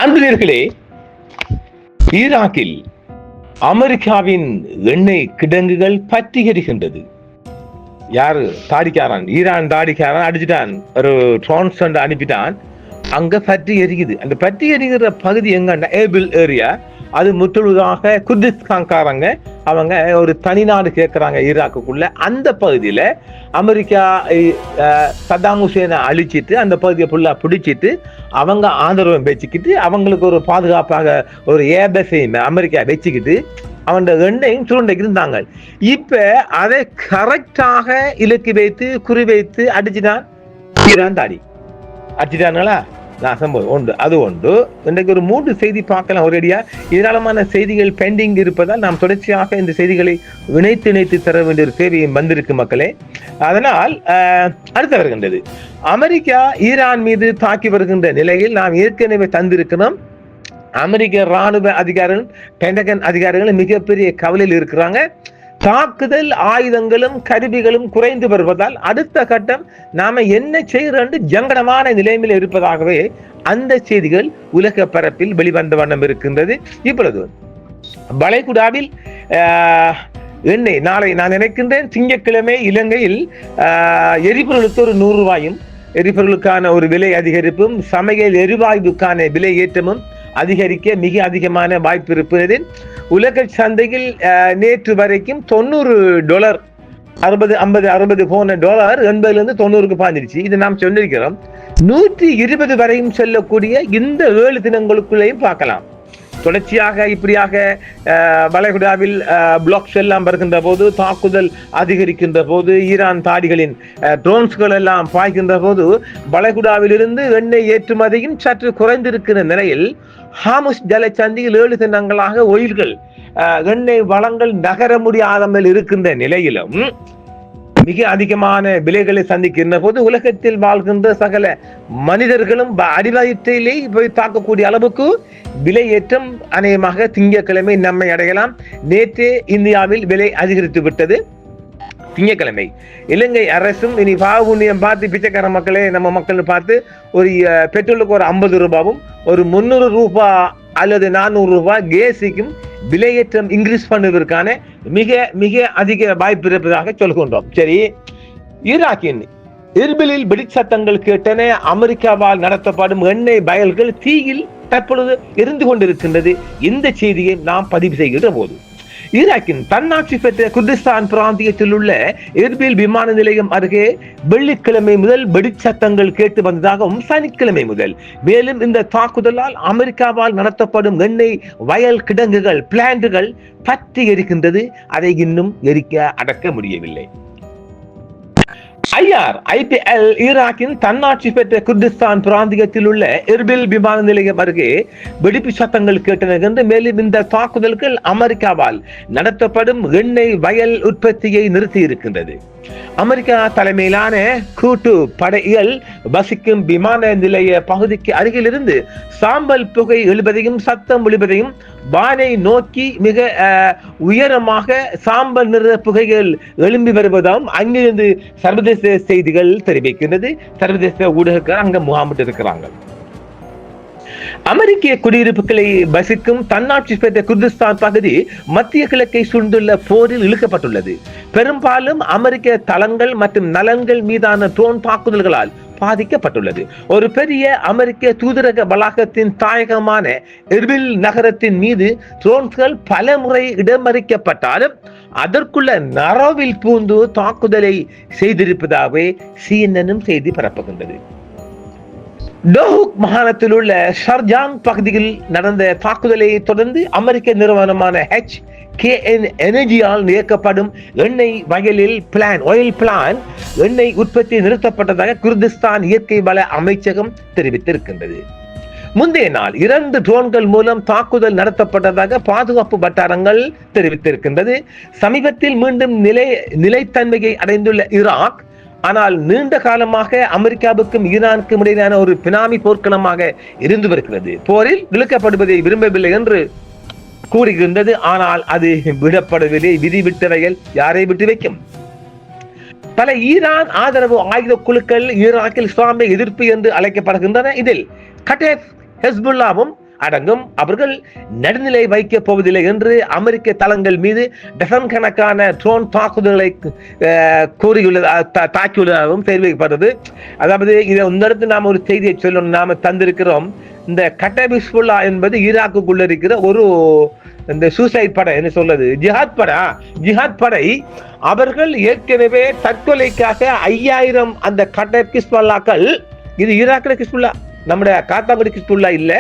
அன்பர்களே, ஈராக்கில் அமெரிக்காவின் எண்ணெய் கிடங்குகள் பற்றி எரிகின்றது. யாரு தாடிக்காரன், ஈரான் தாடிக்காரன் அடிச்சுட்டான், ஒரு டிரான்ஸ்ஜெண்டர் அனுப்பிட்டான், அங்க பற்றி எரிக்குது. அந்த பற்றி எரிகிற பகுதி எங்கன்னா ஏபிள் ஏரியா. அது முற்றுவதாக குர்திஸ்தான்காரங்க அவங்க ஒரு தனிநாடு கேட்கறாங்க ஈராக்குக்குள்ள. அந்த பகுதியில அமெரிக்கா சதாம் ஹுசேனை அழிச்சிட்டு அந்த பகுதியை ஃபுல்லா பிடிச்சிட்டு அவங்க ஆதரவை வச்சுக்கிட்டு அவங்களுக்கு ஒரு பாதுகாப்பாக ஒரு ஏபஸையும் அமெரிக்கா வச்சுக்கிட்டு அவன் எண்ணையும் சுருண்டைக்கு இருந்தாங்க. இப்ப அதை கரெக்டாக இலக்கு வைத்து குறி வைத்து அடிச்சுட்டான் ஈரான் தாடி. அடிச்சுட்டானுங்களா? சம்பவம் உண்டு, அது உண்டு. இன்றைக்கு ஒரு 3 செய்தி பார்க்கலாம் ஒரேடியா. ஏராளமான செய்திகள் பெண்டிங் இருப்பதால் நாம் தொடர்ச்சியாக இந்த செய்திகளை இணைத்து தர வேண்டிய ஒரு தேவையும் வந்திருக்கு மக்களே. அதனால் அடுத்து வருகின்றது, அமெரிக்கா ஈரான் மீது தாக்கி வருகின்ற நிலையில் நாம் ஏற்கனவே தந்திருக்கிறோம். அமெரிக்க ராணுவ அதிகாரிகள், பென்டகன் அதிகாரிகள் மிகப்பெரிய கவலையில் இருக்கிறாங்க. தாக்குதல் ஆயுதங்களும் கருவிகளும் குறைந்து வருவதால் அடுத்த கட்டம் நாம என்ன செய்யறோம் ஜங்கடமான நிலைமையில் இருப்பதாகவே அந்த செய்திகள் உலக பரப்பில் வெளிவந்த வண்ணம் இருக்கின்றது. இப்பொழுது வளைகுடாவில் எண்ணெய் நாளை நான் நினைக்கின்றேன் திங்கட்கிழமை இலங்கையில் எரிபொருளுக்கு ஒரு 100 ரூபாயும், எரிபொருளுக்கான ஒரு விலை அதிகரிப்பும், சமையல் எரிவாயுக்கான விலை ஏற்றமும் அதிகரிக்க மிக அதிகமான வாய்ப்பு இருப்பது. உலக சந்தையில் நேற்று வரைக்கும் $90, 60 போன டாலர் 80 90க்கு பாஞ்சிருச்சு. இது நாம் சொல்லியிருக்கிறோம். 120 வரையும் செல்லக்கூடிய இந்த 7 தினங்களுக்குள்ளேயும் பார்க்கலாம். தொடர்ச்சியாக இப்படியாக வளைகுடாவில் பிளாக்ஸ் எல்லாம் வருகின்ற போது, தாக்குதல் அதிகரிக்கின்ற போது, ஈரான் தாடிகளின் ட்ரோன்ஸ்கள் எல்லாம் பாய்கின்ற போது வளைகுடாவில் இருந்து எண்ணெய் ஏற்றுமதியும் சற்று குறைந்திருக்கிற நிலையில் ஹாமுஸ் ஜலச்சந்தியில் 7 தினங்களாக ஒயில்கள் எண்ணெய் வளங்கள் நகர முடியாமல் இருக்கின்ற நிலையிலும் மிக அதிகமான விலைகளை சந்திக்கின்ற போது உலகத்தில் வாழ்கின்ற சகல மனிதர்களும் அடிவயிற்றிலே போய் தாக்கக்கூடிய அளவுக்கு விலை ஏற்றம் அநேகமாக திங்கட்கிழமை நம்மை அடையலாம். நேற்றே இந்தியாவில் விலை அதிகரித்து விட்டது. திங்கட்கிழமை இலங்கை அரசும் இனி பாவபுண்ணியம் பார்த்து பிச்சைக்கார மக்களே நம்ம மக்கள் பார்த்து ஒரு பெட்ரோலுக்கு ஒரு 50 ரூபாவும் ஒரு 300 ரூபாய் அல்லது 400 ரூபாய் கேஸுக்கும் விலையேற்றம் இன்க்ரீஸ் பண்ணுவதற்கான மிக மிக அதிக வாய்ப்பு இருப்பதாக சொல்கின்றோம். சரி, ஈராக்கின் எர்பிலில் வெடிச்சத்தங்கள் கேட்டன. அமெரிக்காவால் நடத்தப்படும் எண்ணெய் வயல்கள் தீயில் தற்பொழுது எரிந்து கொண்டிருக்கின்றது. இந்த செய்தியை நாம் பதிவு செய்கின்ற போது ஈராக்கின் தன்னாட்சி பெற்ற குர்திஸ்தான் பிராந்தியத்தில் உள்ள எர்பில் விமான நிலையம் அருகே வெள்ளிக்கிழமை முதல் வெடிச்சத்தங்கள் கேட்டு வந்ததாகவும் சனிக்கிழமை முதல் மேலும் இந்த தாக்குதலால் அமெரிக்காவால் நடத்தப்படும் எண்ணெய் வயல் கிடங்குகள் பிளான்ட்டுகள் பற்றி எரிக்கின்றது. அதை இன்னும் எரிக்க அடக்க முடியவில்லை. IPL ஈராக்கின் தன்னாட்சி பெற்ற குர்திஸ்தான் பிராந்தியத்தில் உள்ள எர்பில் விமான நிலையம் அருகே வெடிப்பு சத்தங்கள் கேட்டன என்று மேலும் இந்த தாக்குதல்கள் அமெரிக்காவால் நடத்தப்படும் எண்ணெய் வயல் உற்பத்தியை நிறுத்தி இருக்கின்றது. அமெரிக்கா தலைமையிலான கூட்டு படைகள் வசிக்கும் விமான நிலைய பகுதிக்கு அருகில் இருந்து சாம்பல் புகை எழுவதையும் சத்தம் ஒளிவதையும் வானை நோக்கி மிக உயரமாக சாம்பல் நிற புகைகள் எழும்பி வருவதாகவும் அங்கிருந்து சர்வதேச செய்திகள் தெரிவிக்கின்றது. சர்வதேச ஊடகங்கள் அங்க முகாமிட்டு இருக்கிறாங்க. அமெரிக்க குடியிருப்புகளை வசிக்கும் தன்னாட்சி பெற்ற குர்திஸ்தான் பகுதி மத்திய கிழக்கை சூழ்ந்துள்ள போரில் இழுக்கப்பட்டுள்ளது. பெரும்பாலும் அமெரிக்க தளங்கள் மற்றும் நலன்கள் மீதான ட்ரோன் தாக்குதல்களால் பாதிக்கப்பட்டுள்ளது. ஒரு பெரிய அமெரிக்க தூதரக வளாகத்தின் தாயகமான எர்பில் நகரத்தின் மீது ட்ரோன்கள் பல முறை இடமறிக்கப்பட்டாலும் அதற்குள்ள நரவில் பூந்து தாக்குதலை செய்திருப்பதாகவே CNN செய்தி பரப்புகின்றது. டோஹுக் மாகாணத்தில் உள்ள ஷர்ஜான் பகுதியில் நடந்த தாக்குதலை தொடர்ந்து அமெரிக்க நிறுவனமான HKN எனர்ஜியால் இயக்கப்படும் எண்ணெய் வயலில் ஆயில் பிளான் எண்ணெய் உற்பத்தி நிறுத்தப்பட்டதாக குர்திஸ்தான் இயற்கை வள அமைச்சகம் தெரிவித்திருக்கின்றது. முந்தைய நாள் 2 ட்ரோன்கள் மூலம் தாக்குதல் நடத்தப்பட்டதாக பாதுகாப்பு வட்டாரங்கள் தெரிவித்திருக்கின்றது. சமீபத்தில் மீண்டும் நிலைத்தன்மையை அடைந்துள்ள ஈராக் ஆனால் நீண்ட காலமாக அமெரிக்காவுக்கும் ஈரானுக்கும் இடையிலான ஒரு பினாமி போர்க்களமாக இருந்து வருகிறது. போரில் இழுக்கப்படுவதை விரும்பவில்லை என்று கூறுகின்றது. ஆனால் அது விடப்படவில்லை. விதி விட்டவைகள் யாரை விட்டு வைக்கும்? பல ஈரான் ஆதரவு ஆயுத குழுக்கள் ஈராக்கில் இஸ்லாமிய எதிர்ப்பு என்று அழைக்கப்படுகின்றன. இதில் கட்டேப், ஹெஸ்புல்லாவும் அடங்கும். அவர்கள் நடுநிலை வைக்கப் போவதில்லை என்று அமெரிக்க தளங்கள் மீது டசன் கணக்கான ட்ரோன் தாக்குதல்களை தாக்கியுள்ளதாகவும் தெரிவிக்கப்படுறது. அதாவது இதை உணர்ந்து நாம் ஒரு செய்தியை சொல்லணும். நாம தந்திருக்கிறோம். இந்த கட்டப் ஹிஸ்புல்லா என்பது ஈராக்குக்குள்ள இருக்கிற ஒரு இந்த சூசைட் படை, என்ன சொல்றது, ஜிஹாத் படை. அவர்கள் ஏற்கனவே தற்கொலைக்காக 5000 அந்த கட்டப் ஹிஸ்புல்லாக்கள், இது ஈராக்கில் ஹிஸ்புல்லா, நம்முடைய காத்தாங்குடி ஹிஸ்புல்லா இல்ல,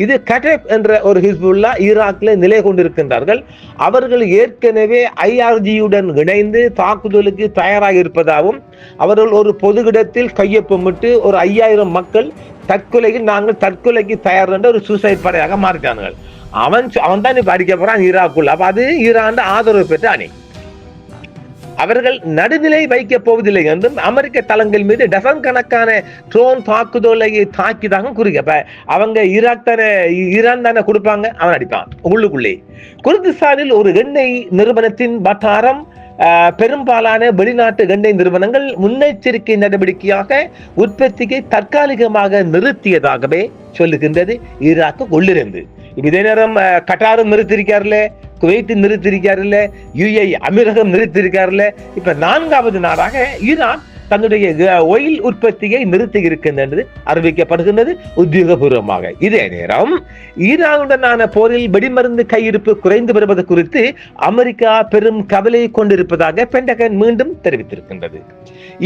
இது கட்டப் என்ற ஒரு ஹிஸ்புல்லா ஈராக்ல நிலை கொண்டிருக்கின்றார்கள். அவர்கள் ஏற்கனவே IRGயுடன் இணைந்து தாக்குதலுக்கு தயாராக இருப்பதாகவும், அவர்கள் ஒரு பொது இடத்தில் கையொப்பமிட்டு ஒரு 5000 மக்கள் நாங்கள் தற்கொலைக்கு தயார் என்ற ஒரு சூசைட் படையாக மாறிட்டார்கள். அவன் தான் இப்ப அடிக்க போறான் ஈராக்குள்ள. அப்ப அது ஈரான் ஆதரவு பெற்ற அணி. அவர்கள் நடுநிலை வைக்கப் போவதில்லை என்றும் அமெரிக்க தளங்கள் மீது டசன் கணக்கான ட்ரோன் தாக்குதலை தாக்கிதாக குறிக்க. அவங்க ஈரான் தானே கொடுப்பாங்க, அவன் அடிப்பான் உள்ளுக்குள்ளே. குர்திஸ்தானில் ஒரு எண்ணெய் நிறுவனத்தின் வட்டாரம் பெரும்பாலான வெளிநாட்டு எண்ணெய் நிறுவனங்கள் முன்னெச்சரிக்கை நடவடிக்கையாக உற்பத்தியை தற்காலிகமாக நிறுத்தியதாகவே சொல்லுகின்றது ஈராக்கு உள்ளிருந்து. இதே நேரம் கட்டாரும் நிறுத்திருக்காருல்ல, குவைத் நிறுத்திருக்காருல்ல, UAE அமீரகம் நிறுத்திருக்காருல்ல. இப்ப 4வது நாடாக ஈரான் தன்னுடைய ஒயில் உற்பத்தியை நிறுத்தி இருக்கின்றது அறிவிக்கப்படுகின்றது உத்தியோகபூர்வமாக. இதே நேரம் ஈரானுடனான போரில் வெடிமருந்து கையிருப்பு குறைந்து வருவது குறித்து அமெரிக்கா பெரும் கவலையை கொண்டிருப்பதாக பென்டகன் மீண்டும் தெரிவித்திருக்கின்றது.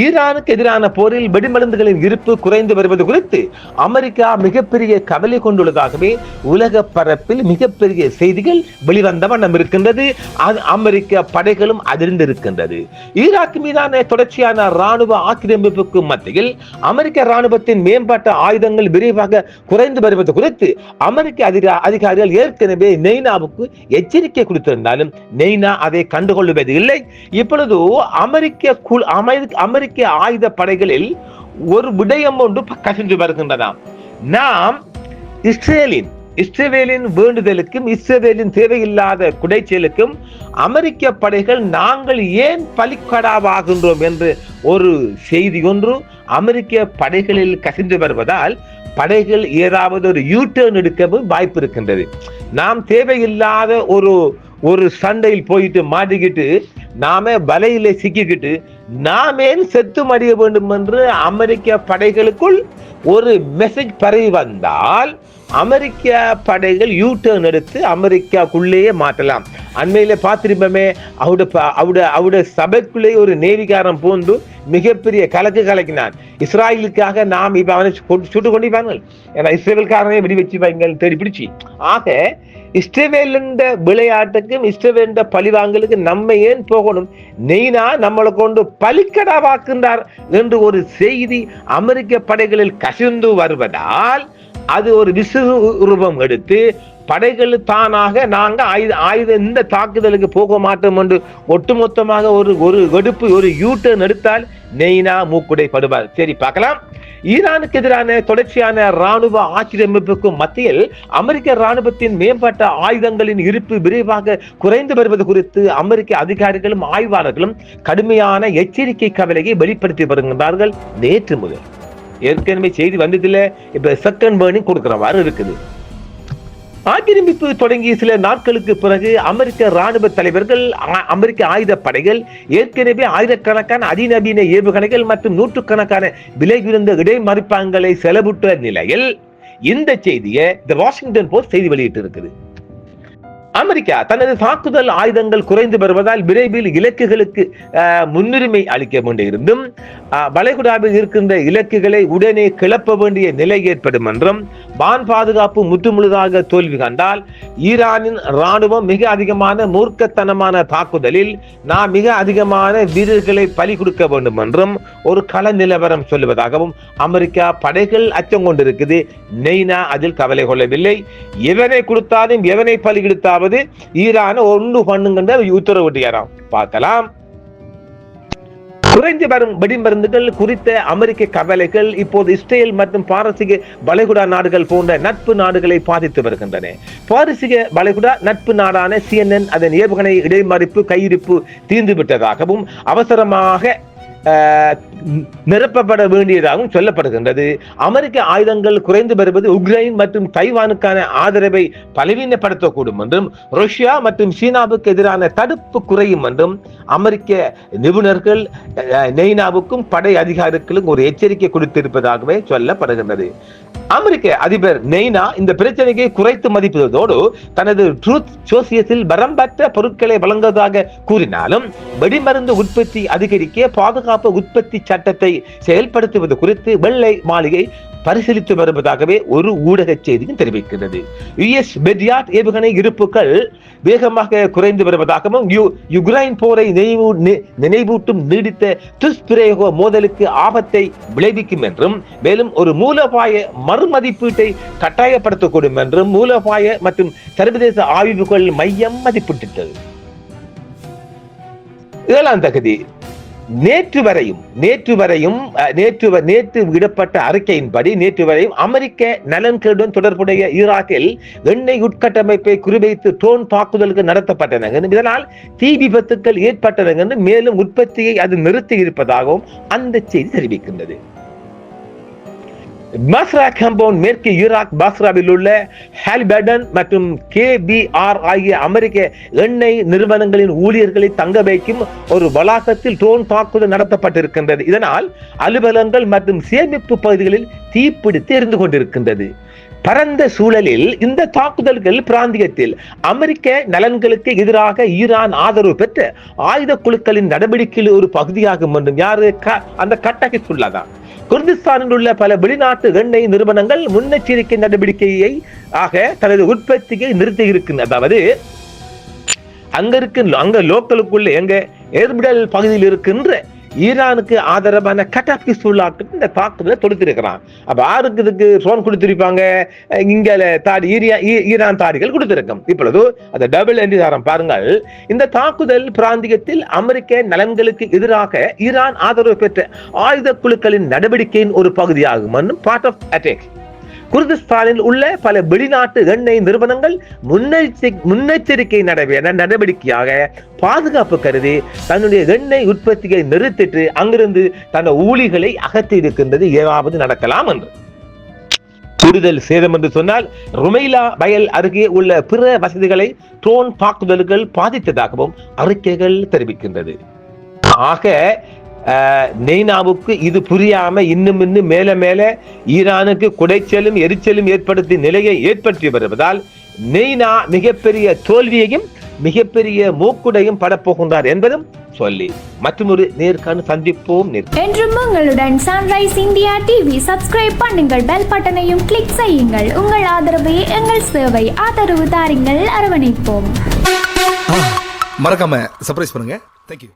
ஈரானுக்கு எதிரான போரில் வெடிமருந்துகளின் இருப்பு குறைந்து வருவது குறித்து அமெரிக்கா மிகப்பெரிய கவலை கொண்டுள்ளதாகவே உலக பரப்பில் மிகப்பெரிய செய்திகள் வெளிவந்த வண்ணம் இருக்கின்றது. அமெரிக்க படைகளும் அதிர்ந்திருக்கின்றது. ஈராக் மீதான தொடர்ச்சியான ராணுவ ஆக்கிரமிப்புக்கு மத்தியில் அமெரிக்க ராணுவத்தின் மேம்பட்ட ஆயுதங்கள் விரைவாக குறைந்து வருவது குறித்து அமெரிக்க அதிகாரிகள் ஏற்கனவே நெய்னாவுக்கு எச்சரிக்கை கொடுத்திருந்தாலும் நெய்னா அதை கண்டுகொள்வது இல்லை. இப்பொழுது அமெரிக்க ஆயுத படைகளில் ஒரு விடயம் ஒன்று கசிந்து வருகின்றதாம். நாம் இஸ்ரேலின் வேண்டுதலுக்கும் இஸ்ரேலின் தேவையில்லாத குடைச்சலுக்கும் அமெரிக்க படைகள் நாங்கள் ஏன் பலிக்கடாவாகின்றோம் என்று ஒரு செய்தி ஒன்று அமெரிக்க படைகளில் கசிந்து வருவதால் படைகள் ஏதாவது ஒரு யூட்டர்ன் எடுக்கவும் வாய்ப்பு இருக்கின்றது. நாம் தேவையில்லாத ஒரு சண்டையில் போயிட்டு மாட்டிக்கிட்டு நாம வலையில சிக்கிக்கிட்டு நாமேன் செத்து மடிய வேண்டும் என்று அமெரிக்க படைகளுக்குள் ஒரு மெசேஜ் பரவி வந்தால் அமெரிக்க படைகள் யூட்டர்ன் எடுத்து அமெரிக்காக்குள்ளேயே மாற்றலாம். அண்மையில பார்த்திருப்போமே, அவருடைய சபைக்குள்ளே ஒரு நேவிகாரம் போன்று மிகப்பெரிய கலக்கினான். இஸ்ராயலுக்காக நாம் இப்ப அவனை சுட்டு கொண்டிருப்பார்கள். ஏன்னா இஸ்ரேலுக்காரனே வெடி வச்சு தேடி பிடிச்சி. ஆக இஸ்ரேல் விளையாட்டுக்கும் இஸ்ரேல் பழிவாங்கலுக்கு நம்ம ஏன் போகணும்? நெய்னா நம்மளை கொண்டு பலிக்கடாவாக்குகின்றார் என்று ஒரு செய்தி அமெரிக்க படைகளில் கசிந்து வருவதால் அது ஒரு விஸ்வரூபம் எடுத்து படைகள் தானாக நாங்க ஆயுத இந்த தாக்குதலுக்கு போக மாட்டோம் என்று ஒட்டுமொத்தமாக ஒரு வெடுப்பு ஒரு யூட்டர்ன் எடுத்தால் நெய்னா மூக்குடை படுவார். சரி, பார்க்கலாம். ஈரானுக்கு எதிரான தொடர்ச்சியான ராணுவ ஆக்கிரமிப்புக்கு மத்தியில் அமெரிக்க ராணுவத்தின் மேம்பட்ட ஆயுதங்களின் இருப்பு விரைவாக குறைந்து வருவது குறித்து அமெரிக்க அதிகாரிகளும் ஆய்வாளர்களும் கடுமையான எச்சரிக்கை கவலையை வெளிப்படுத்தி வருகின்றார்கள். நேற்று முதல் ஏற்கனவே செய்தி வந்ததில்ல, இப்ப செகண்ட் பர்னிங் கொடுக்கிறவாறு இருக்குது. ஆக்கிரமிப்பு தொடங்கிய சில நாட்களுக்கு பிறகு அமெரிக்க ராணுவ தலைவர்கள், அமெரிக்க ஆயுத படைகள் ஏற்கனவே ஆயிரக்கணக்கான அதிநவீன ஏவுகணைகள் மற்றும் நூற்றுக்கணக்கான விலை உயர்ந்த இடைமறிப்பான்களை செலவிட்ட நிலையில் இந்த செய்தியை தி வாஷிங்டன் போஸ்ட் செய்தி வெளியிட்டு இருக்குது. அமெரிக்கா தனது தாக்குதல் ஆயுதங்கள் குறைந்து வருவதால் விரைவில் இலக்குகளுக்கு முன்னுரிமை அளிக்க வேண்டியிருந்தும் வளைகுடாவில் இருக்கின்ற இலக்குகளை உடனே கிளப்ப வேண்டிய நிலை ஏற்படும் என்றும், வான் பாதுகாப்பு முற்றுமுழுதாக தோல்வி கண்டால் ஈரானின் ராணுவம் மிக அதிகமான மூர்க்கத்தனமான தாக்குதலில் நாம் மிக அதிகமான வீரர்களை பலி கொடுக்க வேண்டும் என்றும் ஒரு கள நிலவரம் சொல்லுவதாகவும் அமெரிக்கா படைகள் அச்சம் கொண்டிருக்குது. நெய்னா அதில் கவலை கொள்ளவில்லை. எவனை கொடுத்தாலும் எவனை பலி கொடுத்தாலும் ஈரான ஒன்று பண்ணுங்க உத்தரவிட்டாராம். பார்க்கலாம். குறைந்து வரும் வெடிமருந்துகள் குறித்த அமெரிக்க கவலைகள் இப்போது இஸ்ரேல் மற்றும் பாரசீக வளைகுடா நாடுகள் போன்ற நட்பு நாடுகளை பாதித்து வருகின்றன. பாரசீக வளைகுடா நட்பு நாடான CNN அதன் ஏவுகணை இடைமறிப்பு கையிருப்பு தீர்ந்து விட்டதாகவும் அவசரமாக நிரப்பப்பட வேண்டியதாகவும் சொல்லப்படுகின்றது. அமெரிக்க ஆயுதங்கள் குறைந்து வருவது உக்ரைன் மற்றும் தைவானுக்கான ஆதரவை பலவீனப்படுத்தக்கூடும் என்றும் ரஷ்யா மற்றும் சீனாவுக்கு எதிரான தடுப்பு குறையும் என்றும் அமெரிக்க நிபுணர்கள் நெய்னாவுக்கும் படை அதிகாரிகளுக்கும் ஒரு எச்சரிக்கை கொடுத்திருப்பதாகவே சொல்லப்படுகின்றது. அமெரிக்க அதிபர் நெய்னா இந்த பிரச்சனையை குறைத்து மதிப்பதோடு தனது ட்ரூத் சோசியத்தில் வரம்பற்ற பொருட்களை வழங்குவதாக கூறினாலும் வெடிமருந்து உற்பத்தி அதிகரிக்க பாதுகாப்பு உற்பத்தி சட்டத்தை செயல்படுத்துவது குறித்து வெள்ளை மாளிகை பரிசீலித்து வருவதாகவே ஒரு ஊடக செய்தியும் தெரிவிக்கிறது. யுஎஸ் பெட்யார்ட் ஏவுகணை இருப்புகள் வேகமாக குறைந்து வருவதாகவும் யுக்ரைன் போரை நினைவூட்டும் நீடித்த துஷ்பிரயோக மோதலுக்கு ஆபத்தை விளைவிக்கும் என்றும் மேலும் ஒரு மூலோபாய மறுமதிப்பீட்டை கட்டாயப்படுத்தக்கூடும் என்றும் மூலோபாய மற்றும் சர்வதேச ஆய்வுகள் மையம் மதிப்பிட்டது. 7ஆம் தகுதி நேற்று விடப்பட்ட அறிக்கையின்படி நேற்று வரையும் அமெரிக்க நலன்களுடன் தொடர்புடைய ஈராக்கில் எண்ணெய் உட்கட்டமைப்பை குறிவைத்து ட்ரோன் தாக்குதல்கள் நடத்தப்பட்டன. இதனால் தீ விபத்துக்கள் ஏற்பட்டன என்று மேலும் உற்பத்தியை அது நிறுத்தி இருப்பதாகவும் அந்த செய்தி தெரிவிக்கின்றது. பாஸ்ரா கம்பவுண்ட் மேற்கு ஈராக் பாஸ்ராவில் உள்ள ஹாலிபர்டன் மற்றும் KBR ஆகிய அமெரிக்க எண்ணெய் நிறுவனங்களின் ஊழியர்களை தங்க வைக்கும் ஒரு வளாகத்தில் ட்ரோன் தாக்குதல் நடத்தப்பட்டிருக்கின்றது. இதனால் அலுவலகங்கள் மற்றும் சேமிப்பு பகுதிகளில் தீப்பிடித்து எரிந்து கொண்டிருக்கின்றது. பரந்த சூழலில் இந்த தாக்குதல்கள் பிராந்தியத்தில் அமெரிக்க நலன்களுக்கு எதிராக ஈரான் ஆதரவு பெற்ற ஆயுத குழுக்களின் நடவடிக்கையில் ஒரு பகுதியாகும் என்றும் அந்த கட்டகை சொல்லாதான். குர்திஸ்தானில் உள்ள பல வெளிநாட்டு எண்ணெய் நிறுவனங்கள் முன்னெச்சரிக்கை நடவடிக்கையை தனது உற்பத்தியை நிறுத்தி இருக்கின்றன. அதாவது அங்க லோக்கலுக்குள்ள எங்க ஏர்பிடல் பகுதியில் இருக்கின்ற ஈரானுக்கு ஆதரவான கட்டாபி சூழலாக்கு இந்த தாக்குதலை தொடுத்திருக்கிறான். அப்ப யாருக்கு இதுக்கு ட்ரோன் கொடுத்திருப்பாங்க? இங்க ஈரான் தாடிகள் கொடுத்திருக்கும். இப்பொழுது அந்த டபுள் என்டிஆரம் பாருங்கள். இந்த தாக்குதல் பிராந்தியத்தில் அமெரிக்க நலன்களுக்கு எதிராக ஈரான் ஆதரவு பெற்ற ஆயுத குழுக்களின் நடவடிக்கையின் ஒரு பகுதியாகும். Part of attack. குர்திஸ்தானில் உள்ள பல வெளிநாட்டு எண்ணெய் நிறுவனங்கள் முன்னெச்சரிக்கை நடவடிக்கையாக பாதுகாப்பு கருதி தன்னுடைய எண்ணெய் உற்பத்தியை நிறுத்திட்டு அங்கிருந்து தன் ஊழிகளை அகற்றி இருக்கின்றது. ஏதாவது நடக்கலாம் என்று கூடுதல் சேதம் என்று சொன்னால் ருமைலா வயல் அருகே உள்ள பிற வசதிகளை ட்ரோன் தாக்குதல்கள் பாதித்ததாகவும் அறிக்கைகள் தெரிவிக்கின்றது. ஆக நெய்னாவுக்கு இது புரியாம இன்னும் மேல ஈரானுக்கு குடைச்சலும் எரிச்சலும் ஏற்படுத்தி நிலையை ஏற்படுத்தி வருவதால் நெய்னா மிகப்பெரிய தோல்வியையும் மிகப்பெரிய மூக்குடையும் படப்போகின்றார் என்பதும் சொல்லி மற்றொரு நேர்காணல் சந்திப்போம். என்றும் உங்களுடன் சன்ரைஸ் இந்தியா டிவி சப்ஸ்கிரைப் பண்ணுங்கள், பெல் பட்டனையும் கிளிக் செய்யுங்கள். உங்கள் ஆதரவே எங்கள் சேவை. ஆதரவு தாருங்கள், அரவணைப்போம். மறக்காம சர்ப்ரைஸ் பண்ணுங்க. Thank you.